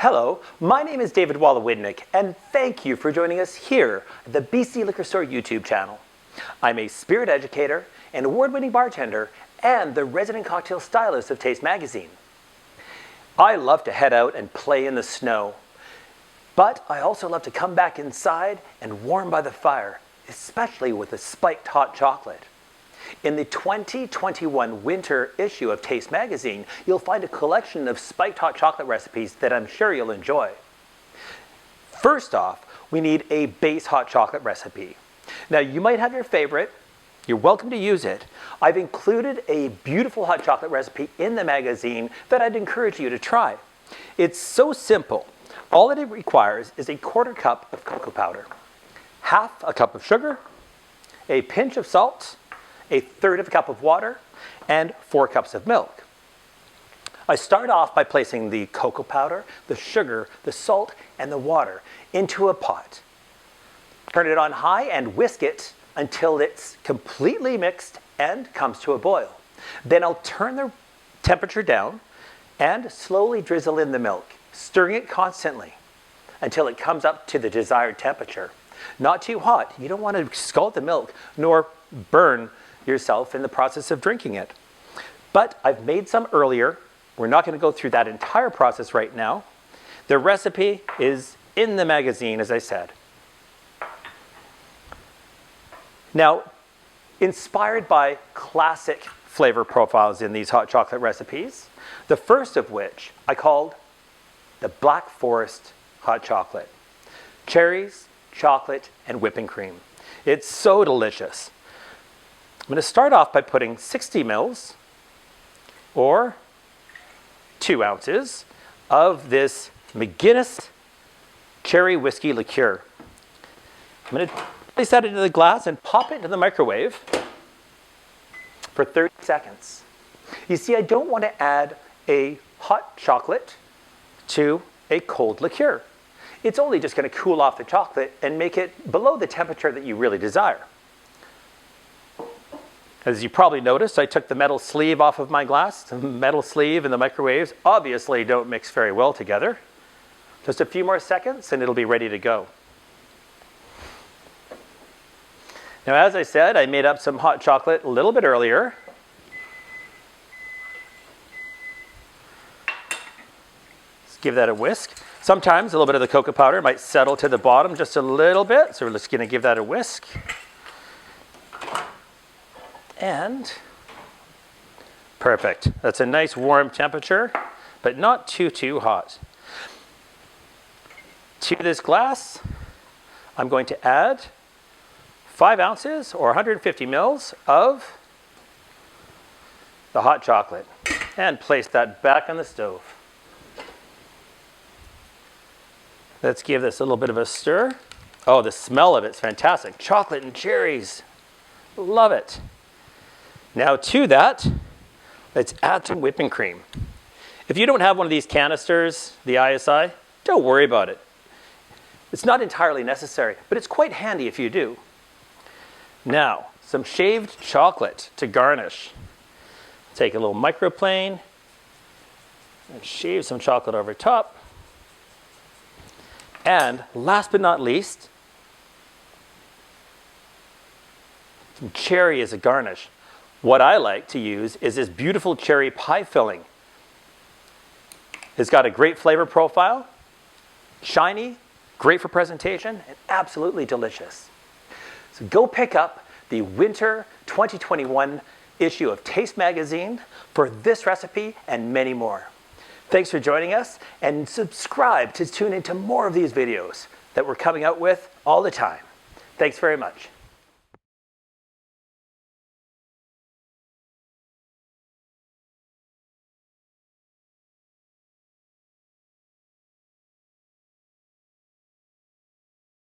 Hello, my name is David Wolowidnyk, and thank you for joining us here at the BC Liquor Store YouTube channel. I'm a spirit educator, an award-winning bartender, and the resident cocktail stylist of Taste Magazine. I love to head out and play in the snow, but I also love to come back inside and warm by the fire, especially with a spiked hot chocolate. In the 2021 winter issue of Taste Magazine, you'll find a collection of spiked hot chocolate recipes that I'm sure you'll enjoy. First off, we need a base hot chocolate recipe. Now, you might have your favorite. You're welcome to use it. I've included a beautiful hot chocolate recipe in the magazine that I'd encourage you to try. It's so simple. All that it requires is a 1/4 cup of cocoa powder, 1/2 cup of sugar, a pinch of salt, 1/3 cup of water, and 4 cups of milk. I start off by placing the cocoa powder, the sugar, the salt, and the water into a pot. Turn it on high and whisk it until it's completely mixed and comes to a boil. Then I'll turn the temperature down and slowly drizzle in the milk, stirring it constantly until it comes up to the desired temperature. Not too hot. You don't want to scald the milk nor burn yourself in the process of drinking it. But I've made some earlier. We're not going to go through that entire process right now. The recipe is in the magazine, as I said. Now, inspired by classic flavor profiles in these hot chocolate recipes, the first of which I called the Blackforest Hot Chocolate. Cherries, chocolate, and whipping cream. It's so delicious. I'm going to start off by putting 60 mils or 2 ounces of this McGuinness cherry whiskey liqueur. I'm going to place that into the glass and pop it into the microwave for 30 seconds. You see, I don't want to add a hot chocolate to a cold liqueur. It's only just going to cool off the chocolate and make it below the temperature that you really desire. As you probably noticed, I took the metal sleeve off of my glass. The metal sleeve and the microwaves obviously don't mix very well together. Just a few more seconds and it'll be ready to go. Now, as I said, I made up some hot chocolate a little bit earlier. Let's give that a whisk. Sometimes a little bit of the cocoa powder might settle to the bottom just a little bit, so we're just going to give that a whisk. And perfect. That's a nice warm temperature, but not too hot. To this glass, I'm going to add 5 ounces or 150 mils of the hot chocolate and place that back on the stove. Let's give this a little bit of a stir. Oh, the smell of it's fantastic. Chocolate and cherries. Love it. Now to that, let's add some whipping cream. If you don't have one of these canisters, the ISI, don't worry about it. It's not entirely necessary, but it's quite handy if you do. Now, some shaved chocolate to garnish. Take a little microplane and shave some chocolate over top. And last but not least, some cherry as a garnish. What I like to use is this beautiful cherry pie filling. It's got a great flavor profile, shiny, great for presentation, and absolutely delicious. So go pick up the winter 2021 issue of Taste Magazine for this recipe and many more. Thanks for joining us, and subscribe to tune into more of these videos that we're coming out with all the time. Thanks very much.